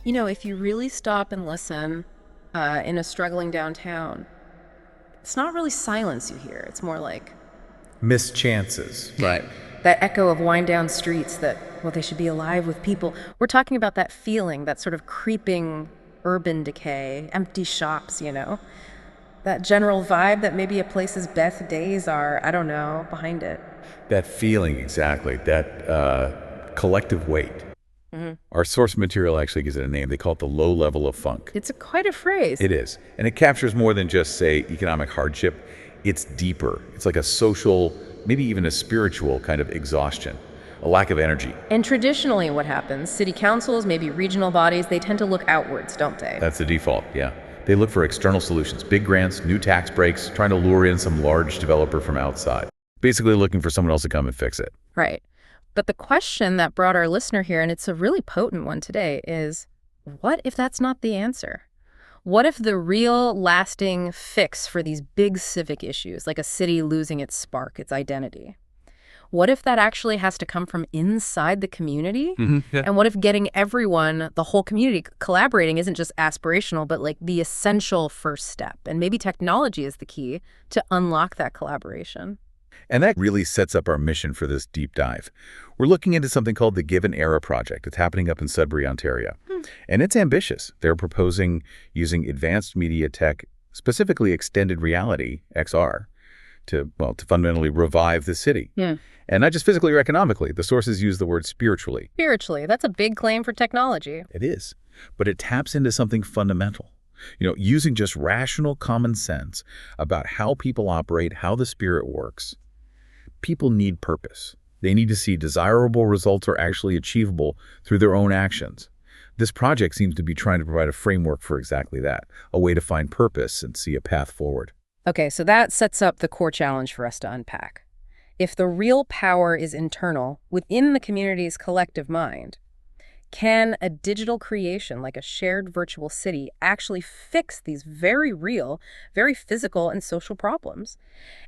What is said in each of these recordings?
You know, if you really stop and listen in a struggling downtown, it's not really silence you hear. It's more like Mischances. Right. that echo of wind-down streets that, well, they should be alive with people. We're talking about that feeling, that sort of creeping urban decay, empty shops, you know? That general vibe that maybe a place's best days are, I don't know, behind it. That feeling, exactly. That collective weight. Our source material actually gives it a name. They call it the low level of funk. It's quite a phrase. It is. And it captures more than just, say, economic hardship. It's deeper. It's like a social, maybe even a spiritual kind of exhaustion, a lack of energy. And traditionally what happens, city councils, maybe regional bodies, they tend to look outwards, don't they? That's the default, yeah. They look for external solutions, big grants, new tax breaks, trying to lure in some large developer from outside. Basically looking for someone else to come and fix it. Right. But the question that brought our listener here, and it's a really potent one today, is what if that's not the answer? What if the real lasting fix for these big civic issues, like a city losing its spark, its identity, what if that actually has to come from inside the community? Yeah. And what if getting everyone, the whole community, collaborating isn't just aspirational, but like the essential first step? And maybe technology is the key to unlock that collaboration. And that really sets up our mission for this deep dive. We're looking into something called the GIV'N Era project. It's happening up in Sudbury, Ontario. And it's ambitious. They're proposing using advanced media tech, specifically extended reality, XR, to fundamentally revive the city. Yeah. And not just physically or economically. The sources use the word spiritually. Spiritually, that's a big claim for technology. It is. But it taps into something fundamental. You know, using just rational common sense about how people operate, how the spirit works. People need purpose. They need to see desirable results are actually achievable through their own actions. This project seems to be trying to provide a framework for exactly that, a way to find purpose and see a path forward. Okay, so that sets up the core challenge for us to unpack. If the real power is internal, within the community's collective mind, can a digital creation like a shared virtual city actually fix these very real, very physical and social problems?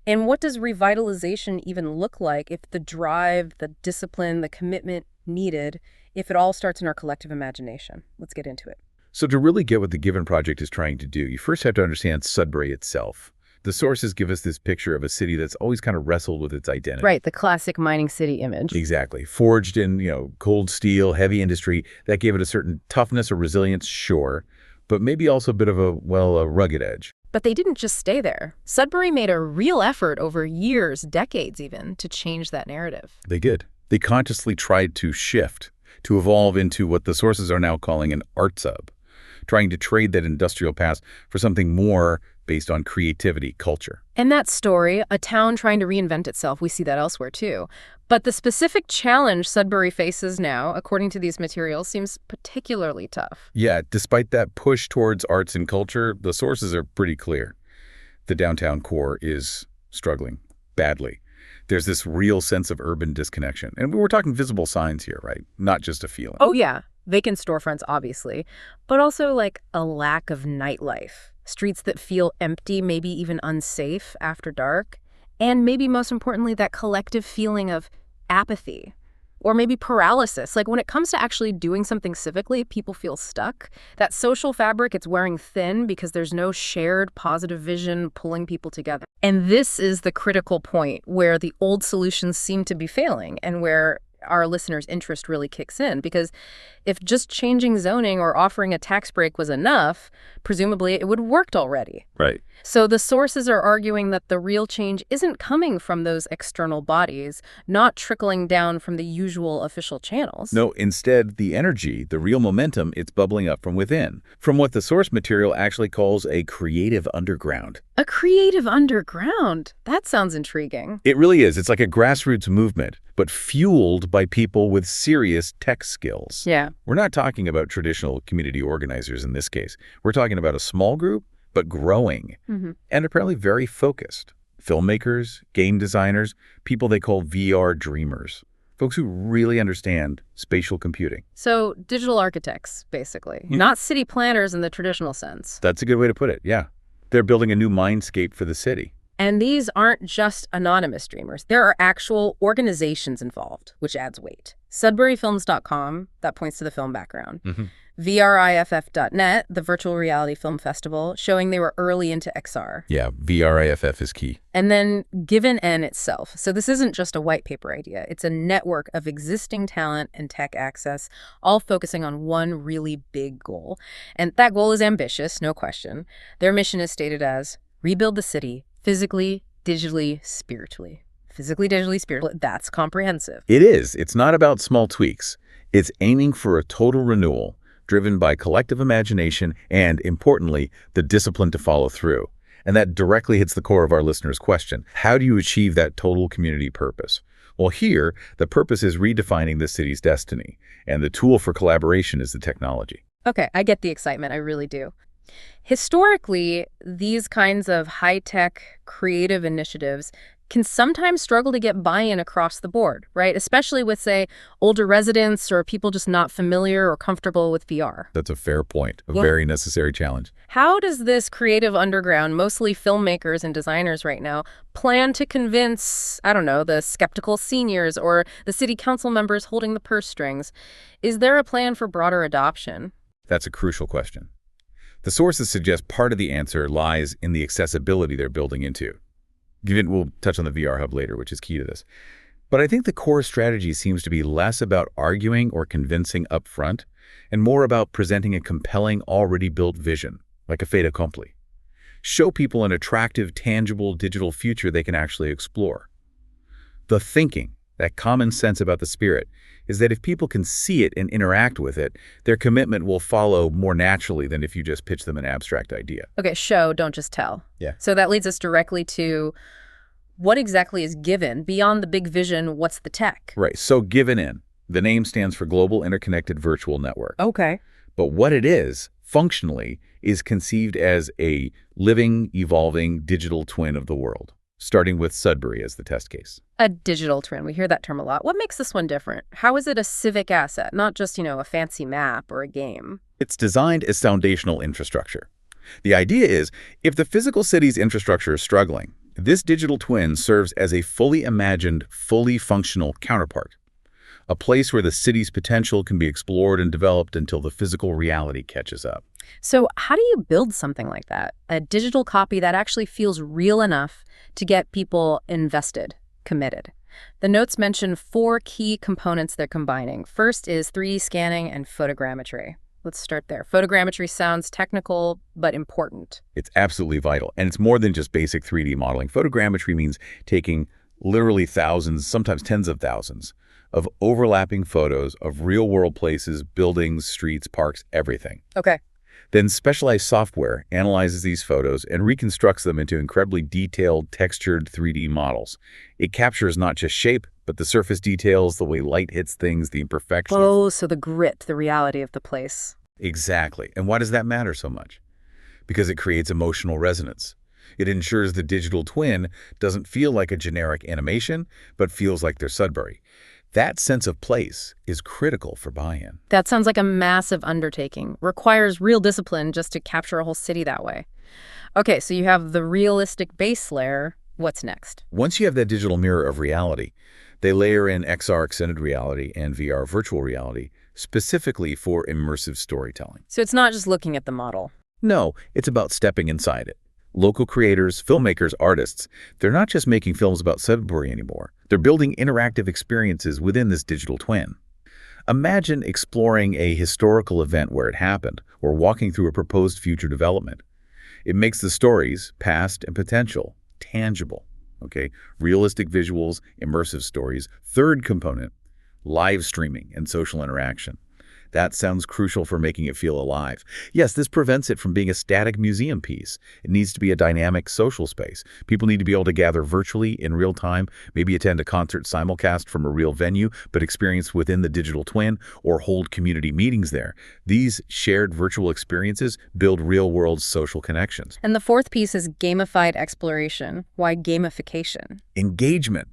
And what does revitalization even look like if the drive, the discipline, the commitment needed, if it all starts in our collective imagination? Let's get into it. So to really get what the GIV'N project is trying to do, you first have to understand Sudbury itself. The sources give us this picture of a city that's always kind of wrestled with its identity. Right, the classic mining city image. Exactly. Forged in, cold steel, heavy industry. That gave it a certain toughness or resilience, sure, but maybe also a bit of a rugged edge. But they didn't just stay there. Sudbury made a real effort over years, decades even, to change that narrative. They did. They consciously tried to shift, to evolve into what the sources are now calling an art sub, trying to trade that industrial past for something more based on creativity, culture. And that story, a town trying to reinvent itself, we see that elsewhere too. But the specific challenge Sudbury faces now, according to these materials, seems particularly tough. Yeah, despite that push towards arts and culture, the sources are pretty clear. The downtown core is struggling badly. There's this real sense of urban disconnection. And we're talking visible signs here, right? Not just a feeling. Oh, yeah. Vacant storefronts, obviously, but also like a lack of nightlife. Streets that feel empty, maybe even unsafe after dark. And maybe most importantly, that collective feeling of apathy or maybe paralysis. Like when it comes to actually doing something civically, people feel stuck. That social fabric, it's wearing thin because there's no shared positive vision pulling people together. And this is the critical point where the old solutions seem to be failing and where our listeners' interest really kicks in, because if just changing zoning or offering a tax break was enough, presumably it would have worked already. Right. So the sources are arguing that the real change isn't coming from those external bodies, not trickling down from the usual official channels. No, instead, the energy, the real momentum, it's bubbling up from within, from what the source material actually calls a creative underground. A creative underground? That sounds intriguing. It really is. It's like a grassroots movement, but fueled by people with serious tech skills. Yeah. We're not talking about traditional community organizers in this case. We're talking about a small group, but growing, and apparently very focused. Filmmakers, game designers, people they call VR dreamers. Folks who really understand spatial computing. So digital architects, basically. Not city planners in the traditional sense. That's a good way to put it, yeah. They're building a new mindscape for the city. And these aren't just anonymous dreamers. There are actual organizations involved, which adds weight. SudburyFilms.com, that points to the film background. VRIFF.net, the Virtual Reality Film Festival, showing they were early into XR. Yeah, VRIFF is key. And then GIV'N itself. So this isn't just a white paper idea. It's a network of existing talent and tech access, all focusing on one really big goal. And that goal is ambitious, no question. Their mission is stated as rebuild the city physically, digitally, spiritually. Physically, digitally, spiritually. That's comprehensive. It is. It's not about small tweaks. It's aiming for a total renewal, driven by collective imagination and, importantly, the discipline to follow through. And that directly hits the core of our listener's question. How do you achieve that total community purpose? Well, here, the purpose is redefining the city's destiny, and the tool for collaboration is the technology. Okay, I get the excitement. I really do. Historically, these kinds of high-tech, creative initiatives can sometimes struggle to get buy-in across the board, right? Especially with, say, older residents or people just not familiar or comfortable with VR. That's a fair point, a very necessary challenge. How does this creative underground, mostly filmmakers and designers right now, plan to convince, I don't know, the skeptical seniors or the city council members holding the purse strings? Is there a plan for broader adoption? That's a crucial question. The sources suggest part of the answer lies in the accessibility they're building into. We'll touch on the VR Hub later, which is key to this. But I think the core strategy seems to be less about arguing or convincing up front and more about presenting a compelling, already built vision, like a fait accompli. Show people an attractive, tangible digital future they can actually explore. The thinking, that common sense about the spirit, is that if people can see it and interact with it, their commitment will follow more naturally than if you just pitch them an abstract idea. Okay, show, don't just tell. Yeah. So that leads us directly to what exactly is GIV'N? Beyond the big vision, what's the tech? Right, so GIV'N, the name stands for Global Interconnected Virtual Network. Okay. But what it is, functionally, is conceived as a living, evolving digital twin of the world, starting with Sudbury as the test case. A digital twin. We hear that term a lot. What makes this one different? How is it a civic asset, not just, a fancy map or a game? It's designed as foundational infrastructure. The idea is, if the physical city's infrastructure is struggling, this digital twin serves as a fully imagined, fully functional counterpart, a place where the city's potential can be explored and developed until the physical reality catches up. So how do you build something like that? A digital copy that actually feels real enough to get people invested, committed. The notes mention 4 key components they're combining. First is 3D scanning and photogrammetry. Let's start there. Photogrammetry sounds technical, but important. It's absolutely vital. And it's more than just basic 3D modeling. Photogrammetry means taking literally thousands, sometimes tens of thousands, of overlapping photos of real-world places, buildings, streets, parks, everything. Okay. Then specialized software analyzes these photos and reconstructs them into incredibly detailed, textured 3D models. It captures not just shape, but the surface details, the way light hits things, the imperfections. Oh, so the grit, the reality of the place. Exactly. And why does that matter so much? Because it creates emotional resonance. It ensures the digital twin doesn't feel like a generic animation, but feels like they're Sudbury. That sense of place is critical for buy-in. That sounds like a massive undertaking. Requires real discipline just to capture a whole city that way. Okay, so you have the realistic base layer. What's next? Once you have that digital mirror of reality, they layer in XR extended reality and VR virtual reality, specifically for immersive storytelling. So it's not just looking at the model. No, it's about stepping inside it. Local creators, filmmakers, artists, they're not just making films about Sudbury anymore. They're building interactive experiences within this digital twin. Imagine exploring a historical event where it happened, or walking through a proposed future development. It makes the stories, past and potential, tangible. Okay, realistic visuals, immersive stories. Third component, live streaming and social interaction. That sounds crucial for making it feel alive. Yes, this prevents it from being a static museum piece. It needs to be a dynamic social space. People need to be able to gather virtually in real time, maybe attend a concert simulcast from a real venue, but experience within the digital twin, or hold community meetings there. These shared virtual experiences build real-world social connections. And the fourth piece is gamified exploration. Why gamification? Engagement.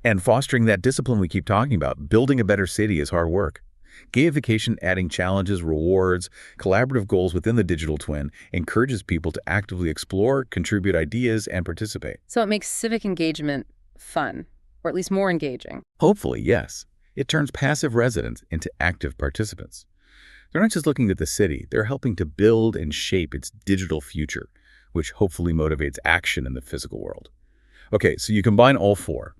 And fostering that discipline we keep talking about. Building a better city is hard work. Gamification, adding challenges, rewards, collaborative goals within the digital twin, encourages people to actively explore, contribute ideas, and participate. So it makes civic engagement fun, or at least more engaging. Hopefully, yes. It turns passive residents into active participants. They're not just looking at the city, they're helping to build and shape its digital future, which hopefully motivates action in the physical world. Okay, so you combine all four.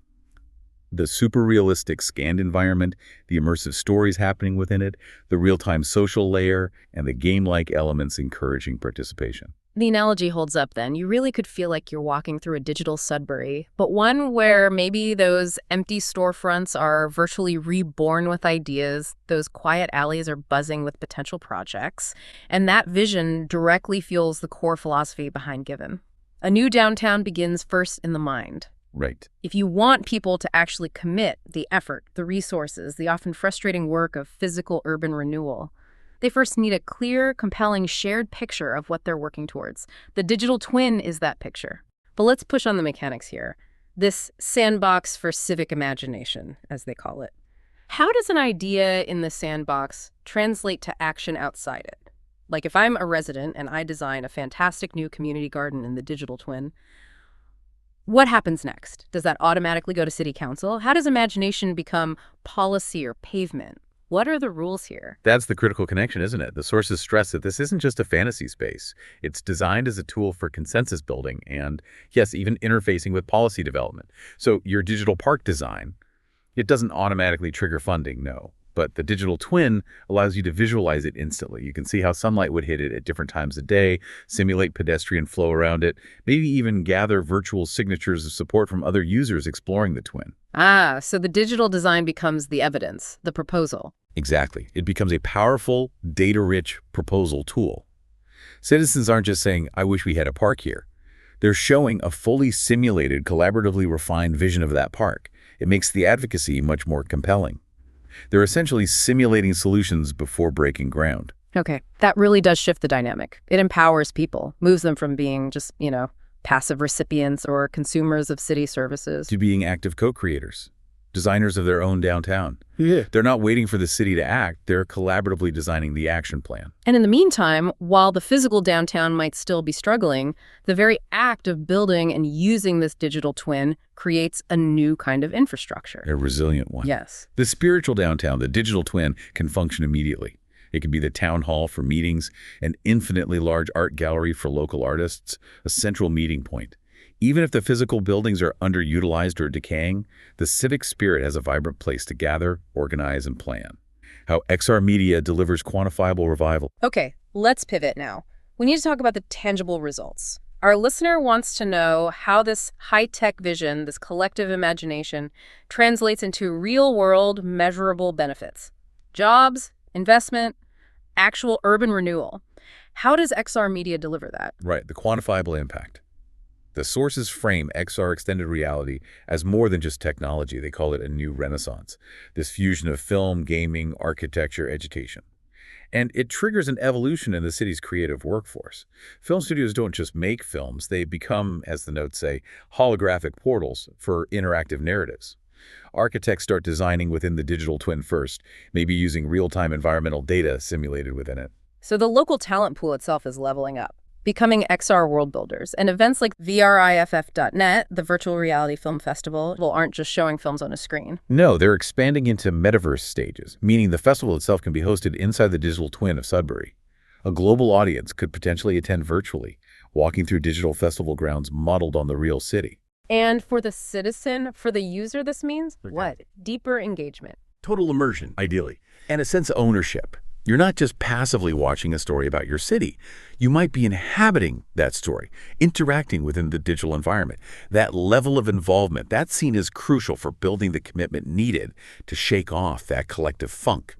The super realistic scanned environment, the immersive stories happening within it, the real-time social layer, and the game-like elements encouraging participation. The analogy holds up then. You really could feel like you're walking through a digital Sudbury, but one where maybe those empty storefronts are virtually reborn with ideas, those quiet alleys are buzzing with potential projects, and that vision directly fuels the core philosophy behind GIV'N. A new downtown begins first in the mind. Right. If you want people to actually commit the effort, the resources, the often frustrating work of physical urban renewal, they first need a clear, compelling, shared picture of what they're working towards. The digital twin is that picture. But let's push on the mechanics here. This sandbox for civic imagination, as they call it. How does an idea in the sandbox translate to action outside it? Like if I'm a resident and I design a fantastic new community garden in the digital twin, what happens next? Does that automatically go to city council? How does imagination become policy or pavement? What are the rules here? That's the critical connection, isn't it? The sources stress that this isn't just a fantasy space. It's designed as a tool for consensus building and, yes, even interfacing with policy development. So your digital park design, it doesn't automatically trigger funding, no. But the digital twin allows you to visualize it instantly. You can see how sunlight would hit it at different times of day, simulate pedestrian flow around it, maybe even gather virtual signatures of support from other users exploring the twin. Ah, so the digital design becomes the evidence, the proposal. Exactly. It becomes a powerful, data-rich proposal tool. Citizens aren't just saying, I wish we had a park here. They're showing a fully simulated, collaboratively refined vision of that park. It makes the advocacy much more compelling. They're essentially simulating solutions before breaking ground. Okay, that really does shift the dynamic. It empowers people, moves them from being just, passive recipients or consumers of city services. To being active co-creators, designers of their own downtown. Yeah. They're not waiting for the city to act, they're collaboratively designing the action plan. And in the meantime, while the physical downtown might still be struggling, the very act of building and using this digital twin creates a new kind of infrastructure. A resilient one. Yes. The spiritual downtown, the digital twin, can function immediately. It can be the town hall for meetings, an infinitely large art gallery for local artists, a central meeting point. Even if the physical buildings are underutilized or decaying, the civic spirit has a vibrant place to gather, organize, and plan. How XR Media delivers quantifiable revival. Okay, let's pivot now. We need to talk about the tangible results. Our listener wants to know how this high-tech vision, this collective imagination, translates into real-world, measurable benefits. Jobs, investment, actual urban renewal. How does XR Media deliver that? Right, the quantifiable impact. The sources frame XR extended reality as more than just technology. They call it a new renaissance, this fusion of film, gaming, architecture, education. And it triggers an evolution in the city's creative workforce. Film studios don't just make films, they become, as the notes say, holographic portals for interactive narratives. Architects start designing within the digital twin first, maybe using real-time environmental data simulated within it. So the local talent pool itself is leveling up, becoming XR world builders. And events like VRIFF.net, the virtual reality film festival, aren't just showing films on a screen. No, they're expanding into metaverse stages, meaning the festival itself can be hosted inside the digital twin of Sudbury. A global audience could potentially attend virtually, walking through digital festival grounds modeled on the real city. And for the citizen, for the user, this means what? Deeper engagement. Total immersion, ideally, and a sense of ownership. You're not just passively watching a story about your city. You might be inhabiting that story, interacting within the digital environment. That level of involvement, that's seen as crucial for building the commitment needed to shake off that collective funk.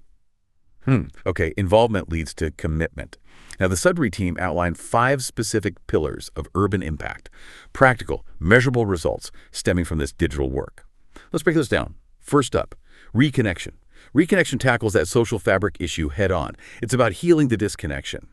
Okay, involvement leads to commitment. Now, the Sudbury team outlined 5 specific pillars of urban impact, practical, measurable results stemming from this digital work. Let's break this down. First up, reconnection. Reconnection tackles that social fabric issue head-on. It's about healing the disconnection.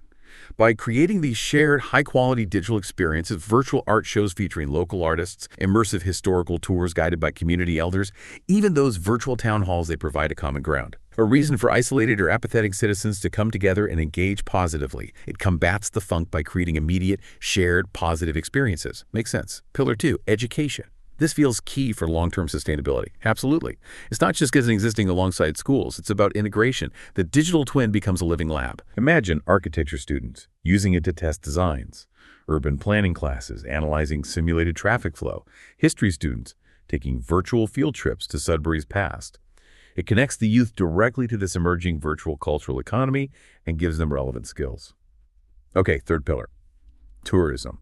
By creating these shared, high-quality digital experiences, virtual art shows featuring local artists, immersive historical tours guided by community elders, even those virtual town halls, they provide a common ground. A reason for isolated or apathetic citizens to come together and engage positively. It combats the funk by creating immediate, shared, positive experiences. Makes sense. Pillar 2, education. This feels key for long-term sustainability. Absolutely. It's not just existing alongside schools. It's about integration. The digital twin becomes a living lab. Imagine architecture students using it to test designs, urban planning classes analyzing simulated traffic flow, history students taking virtual field trips to Sudbury's past. It connects the youth directly to this emerging virtual cultural economy and gives them relevant skills. Okay, third pillar, tourism.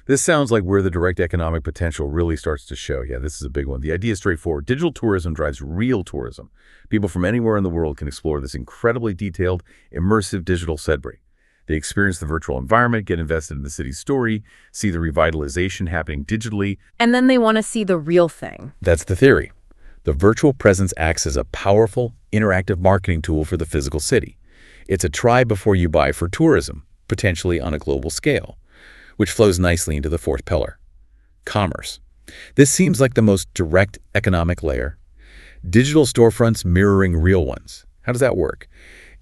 This sounds like where the direct economic potential really starts to show. Yeah, this is a big one. The idea is straightforward. Digital tourism drives real tourism. People from anywhere in the world can explore this incredibly detailed, immersive digital Sudbury. They experience the virtual environment, get invested in the city's story, see the revitalization happening digitally. And then they want to see the real thing. That's the theory. The virtual presence acts as a powerful, interactive marketing tool for the physical city. It's a try before you buy for tourism, potentially on a global scale, which flows nicely into the fourth pillar, commerce. This seems like the most direct economic layer. Digital storefronts mirroring real ones. How does that work?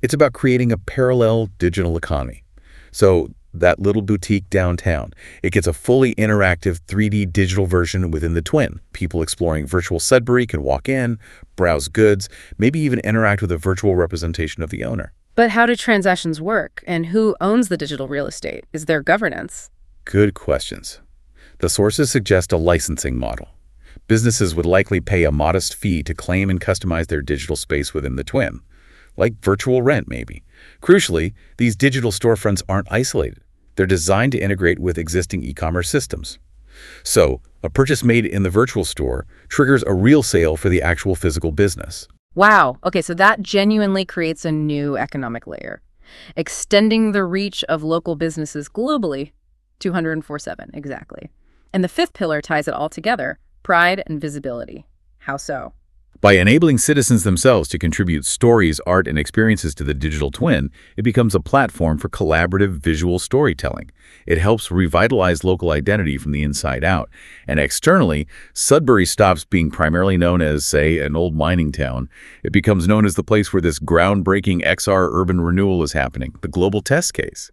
It's about creating a parallel digital economy. So that little boutique downtown, it gets a fully interactive 3D digital version within the twin. People exploring virtual Sudbury can walk in, browse goods, maybe even interact with a virtual representation of the owner. But how do transactions work? And who owns the digital real estate? Is there governance? Good questions. The sources suggest a licensing model. Businesses would likely pay a modest fee to claim and customize their digital space within the twin, like virtual rent maybe. Crucially, these digital storefronts aren't isolated. They're designed to integrate with existing e-commerce systems. So, a purchase made in the virtual store triggers a real sale for the actual physical business. Wow. Okay, so that genuinely creates a new economic layer, extending the reach of local businesses globally. 204/7, exactly. And the fifth pillar ties it all together, pride and visibility. How so? By enabling citizens themselves to contribute stories, art, and experiences to the digital twin, it becomes a platform for collaborative visual storytelling. It helps revitalize local identity from the inside out. And externally, Sudbury stops being primarily known as, say, an old mining town. It becomes known as the place where this groundbreaking XR urban renewal is happening, the global test case.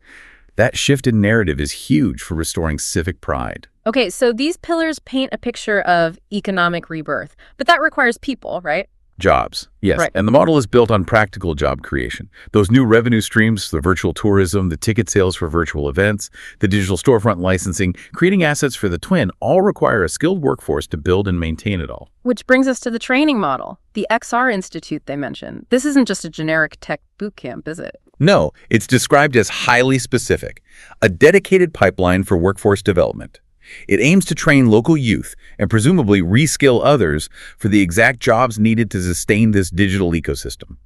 That shift in narrative is huge for restoring civic pride. Okay, so these pillars paint a picture of economic rebirth, but that requires people, right? Jobs, yes. Right. And the model is built on practical job creation. Those new revenue streams, the virtual tourism, the ticket sales for virtual events, the digital storefront licensing, creating assets for the twin all require a skilled workforce to build and maintain it all. Which brings us to the training model, the XR Institute they mentioned. This isn't just a generic tech boot camp, is it? No, it's described as highly specific, a dedicated pipeline for workforce development. It aims to train local youth and presumably reskill others for the exact jobs needed to sustain this digital ecosystem.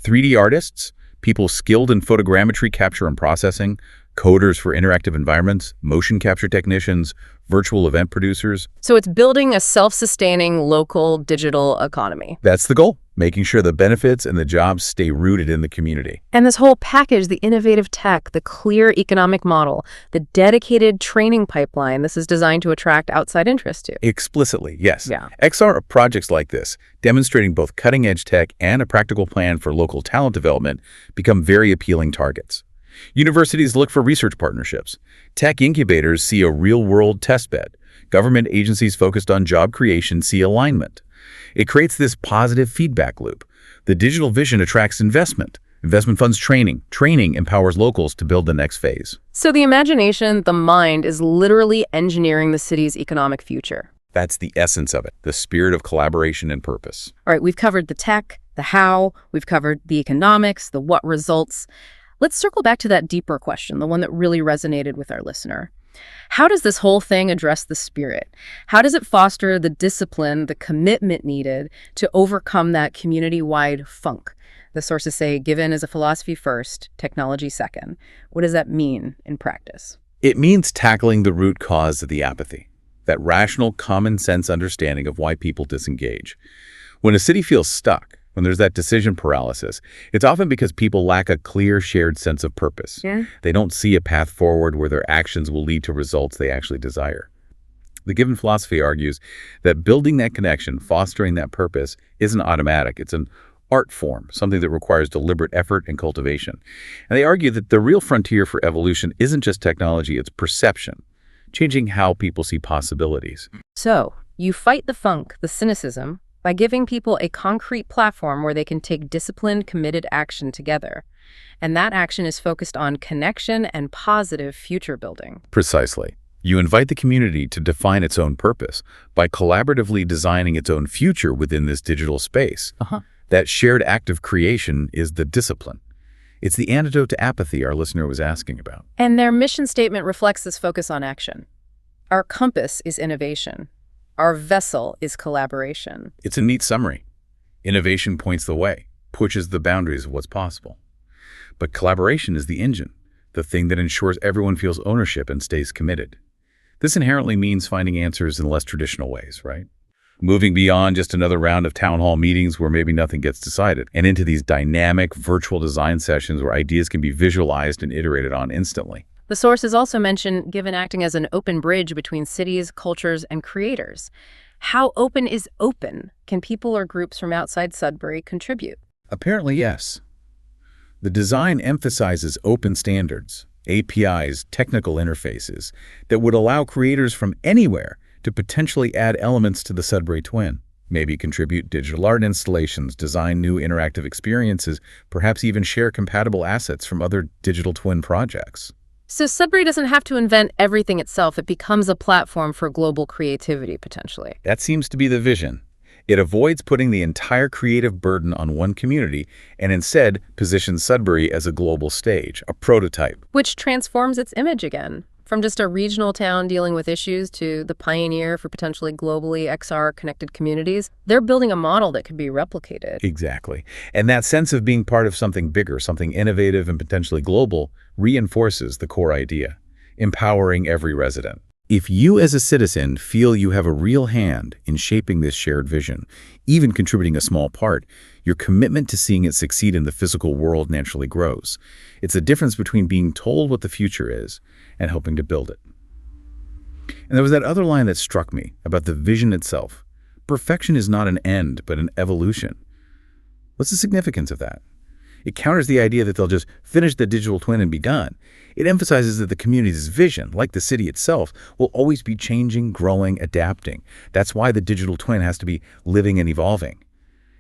3D artists, people skilled in photogrammetry capture and processing, coders for interactive environments, motion capture technicians, virtual event producers. So it's building a self-sustaining local digital economy. That's the goal, making sure the benefits and the jobs stay rooted in the community. And this whole package, the innovative tech, the clear economic model, the dedicated training pipeline, this is designed to attract outside interest too. Explicitly, yes. Yeah. XR projects like this, demonstrating both cutting-edge tech and a practical plan for local talent development, become very appealing targets. Universities look for research partnerships. Tech incubators see a real-world testbed. Government agencies focused on job creation see alignment. It creates this positive feedback loop. The digital vision attracts investment. Investment funds training. Training empowers locals to build the next phase. So the imagination, the mind, is literally engineering the city's economic future. That's the essence of it, the spirit of collaboration and purpose. All right, we've covered the tech, the how, we've covered the economics, the what results. Let's circle back to that deeper question, the one that really resonated with our listener. How does this whole thing address the spirit? How does it foster the discipline, the commitment needed to overcome that community-wide funk? The sources say GIV'N is a philosophy first, technology second. What does that mean in practice? It means tackling the root cause of the apathy, that rational, common sense understanding of why people disengage. When a city feels stuck, when there's that decision paralysis, it's often because people lack a clear shared sense of purpose. Yeah. They don't see a path forward where their actions will lead to results they actually desire. The GIV'N philosophy argues that building that connection, fostering that purpose, isn't automatic. It's an art form, something that requires deliberate effort and cultivation. And they argue that the real frontier for evolution isn't just technology, it's perception, changing how people see possibilities. So, You fight the funk, the cynicism, by giving people a concrete platform where they can take disciplined, committed action together. And that action is focused on connection and positive future building. Precisely. You invite the community to define its own purpose by collaboratively designing its own future within this digital space. That shared act of creation is the discipline. It's the antidote to apathy our listener was asking about. And their mission statement reflects this focus on action. Our compass is innovation. Our vessel is collaboration. It's a neat summary. Innovation points the way, pushes the boundaries of what's possible. But collaboration is the engine, the thing that ensures everyone feels ownership and stays committed. This inherently means finding answers in less traditional ways, right? Moving beyond just another round of town hall meetings where maybe nothing gets decided, and into these dynamic virtual design sessions where ideas can be visualized and iterated on instantly. The sources also mention GIV'N acting as an open bridge between cities, cultures, and creators. How open is open? Can people or groups from outside Sudbury contribute? Apparently, yes. The design emphasizes open standards, APIs, technical interfaces that would allow creators from anywhere to potentially add elements to the Sudbury Twin, maybe contribute digital art installations, design new interactive experiences, perhaps even share compatible assets from other digital twin projects. So Sudbury doesn't have to invent everything itself. It becomes a platform for global creativity, potentially. That seems to be the vision. It avoids putting the entire creative burden on one community and instead positions Sudbury as a global stage, a prototype. Which transforms its image again. From just a regional town dealing with issues to the pioneer for potentially globally XR-connected communities, they're building a model that could be replicated. Exactly. And that sense of being part of something bigger, something innovative and potentially global, reinforces the core idea, empowering every resident. If you as a citizen feel you have a real hand in shaping this shared vision, even contributing a small part, your commitment to seeing it succeed in the physical world naturally grows. It's the difference between being told what the future is and helping to build it. And there was that other line that struck me about the vision itself. Perfection is not an end, but an evolution. What's the significance of that? It counters the idea that they'll just finish the digital twin and be done. It emphasizes that the community's vision, like the city itself, will always be changing, growing, adapting. That's why the digital twin has to be living and evolving.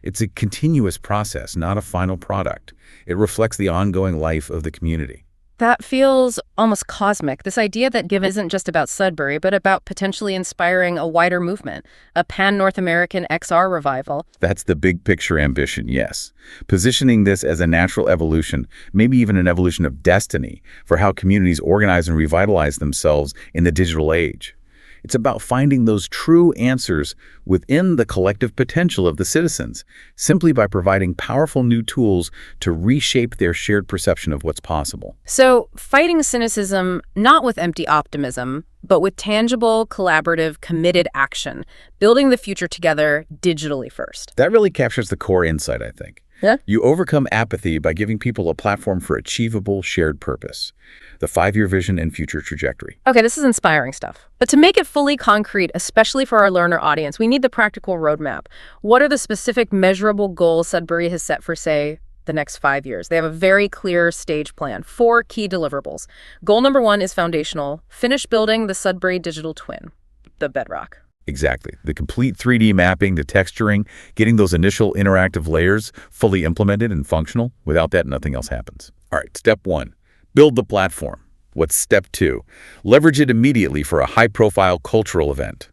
It's a continuous process, not a final product. It reflects the ongoing life of the community. That feels almost cosmic. This idea that GIV'N isn't just about Sudbury, but about potentially inspiring a wider movement, a pan-North American XR revival. That's the big picture ambition, yes. Positioning this as a natural evolution, maybe even an evolution of destiny, for how communities organize and revitalize themselves in the digital age. It's about finding those true answers within the collective potential of the citizens, simply by providing powerful new tools to reshape their shared perception of what's possible. So, fighting cynicism, not with empty optimism, but with tangible, collaborative, committed action, building the future together digitally first. That really captures the core insight, I think. Yeah. You overcome apathy by giving people a platform for achievable shared purpose, the 5-year vision and future trajectory. Okay, this is inspiring stuff. But to make it fully concrete, especially for our learner audience, we need the practical roadmap. What are the specific measurable goals Sudbury has set for, say, the next 5 years? They have a very clear stage plan, 4 key deliverables. Goal number 1 is foundational. Finish building the Sudbury digital twin, the bedrock. Exactly. The complete 3D mapping, the texturing, getting those initial interactive layers fully implemented and functional. Without that, nothing else happens. All right, step 1, build the platform. What's step 2? Leverage it immediately for a high-profile cultural event.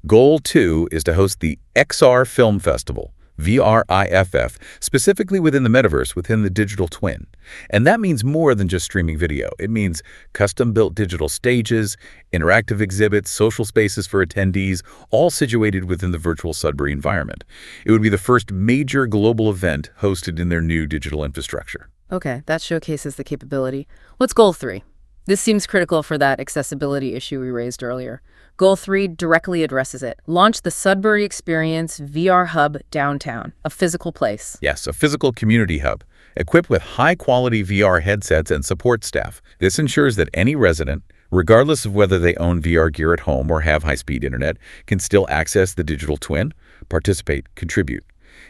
Goal 2 is to host the XR Film Festival, VRIFF, specifically within the metaverse, within the digital twin. And that means more than just streaming video. It means custom-built digital stages, interactive exhibits, social spaces for attendees, all situated within the virtual Sudbury environment. It would be the first major global event hosted in their new digital infrastructure. Okay, that showcases the capability. What's goal 3? This seems critical for that accessibility issue we raised earlier. Goal 3 directly addresses it. Launch the Sudbury Experience VR Hub downtown, a physical place. Yes, a physical community hub, equipped with high-quality VR headsets and support staff. This ensures that any resident, regardless of whether they own VR gear at home or have high-speed internet, can still access the digital twin, participate, contribute.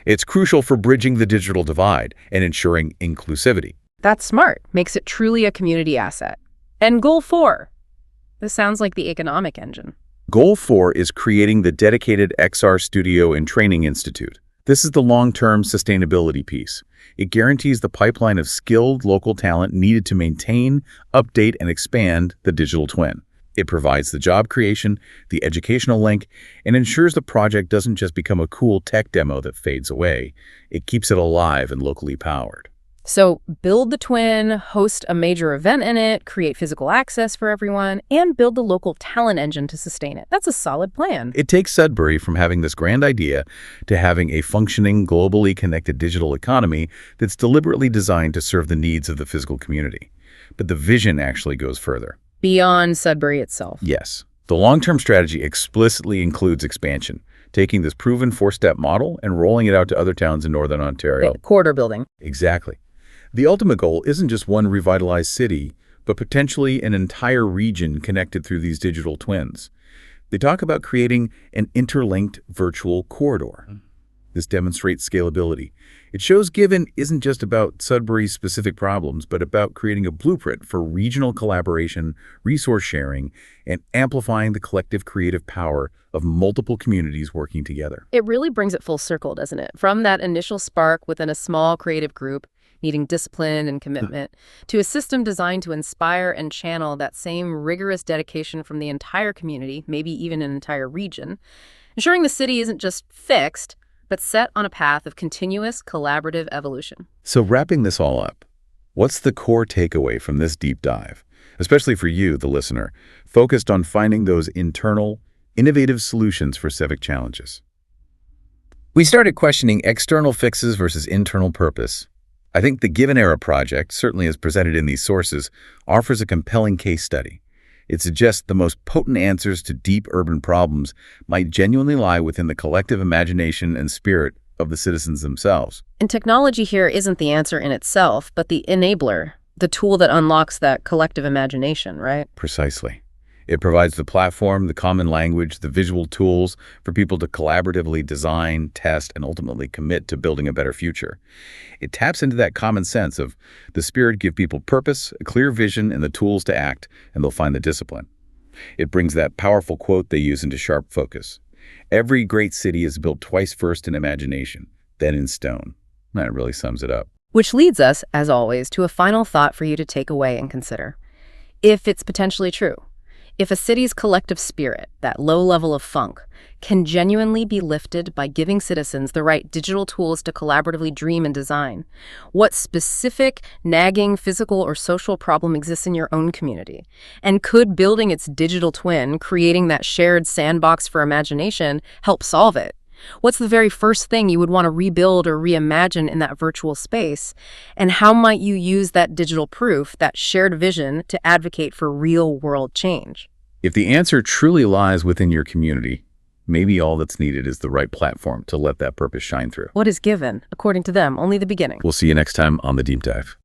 It's crucial for bridging the digital divide and ensuring inclusivity. That's smart. Makes it truly a community asset. And goal 4. This sounds like the economic engine. Goal 4 is creating the dedicated XR Studio and Training Institute. This is the long-term sustainability piece. It guarantees the pipeline of skilled local talent needed to maintain, update, and expand the digital twin. It provides the job creation, the educational link, and ensures the project doesn't just become a cool tech demo that fades away. It keeps it alive and locally powered. So build the twin, host a major event in it, create physical access for everyone, and build the local talent engine to sustain it. That's a solid plan. It takes Sudbury from having this grand idea to having a functioning, globally connected digital economy that's deliberately designed to serve the needs of the physical community. But the vision actually goes further. Beyond Sudbury itself. Yes. The long-term strategy explicitly includes expansion, taking this proven four-step model and rolling it out to other towns in Northern Ontario. Okay, corridor building. Exactly. The ultimate goal isn't just one revitalized city, but potentially an entire region connected through these digital twins. They talk about creating an interlinked virtual corridor. This demonstrates scalability. It shows GIV'N isn't just about Sudbury's specific problems, but about creating a blueprint for regional collaboration, resource sharing, and amplifying the collective creative power of multiple communities working together. It really brings it full circle, doesn't it? From that initial spark within a small creative group, needing discipline and commitment, to a system designed to inspire and channel that same rigorous dedication from the entire community, maybe even an entire region, ensuring the city isn't just fixed, but set on a path of continuous collaborative evolution. So wrapping this all up, what's the core takeaway from this deep dive, especially for you, the listener, focused on finding those internal, innovative solutions for civic challenges? We started questioning external fixes versus internal purpose. I think the GIV'N Era project, certainly as presented in these sources, offers a compelling case study. It suggests the most potent answers to deep urban problems might genuinely lie within the collective imagination and spirit of the citizens themselves. And technology here isn't the answer in itself, but the enabler, the tool that unlocks that collective imagination, right? Precisely. It provides the platform, the common language, the visual tools for people to collaboratively design, test, and ultimately commit to building a better future. It taps into that common sense of the spirit give people purpose, a clear vision, and the tools to act, and they'll find the discipline. It brings that powerful quote they use into sharp focus. Every great city is built twice, first in imagination, then in stone. That really sums it up. Which leads us, as always, to a final thought for you to take away and consider. If it's potentially true, if a city's collective spirit, that low level of funk, can genuinely be lifted by giving citizens the right digital tools to collaboratively dream and design, what specific, nagging physical or social problem exists in your own community? And could building its digital twin, creating that shared sandbox for imagination, help solve it? What's the very first thing you would want to rebuild or reimagine in that virtual space? And how might you use that digital proof, that shared vision, to advocate for real-world change? If the answer truly lies within your community, maybe all that's needed is the right platform to let that purpose shine through. What is GIV'N? According to them, only the beginning. We'll see you next time on The Deep Dive.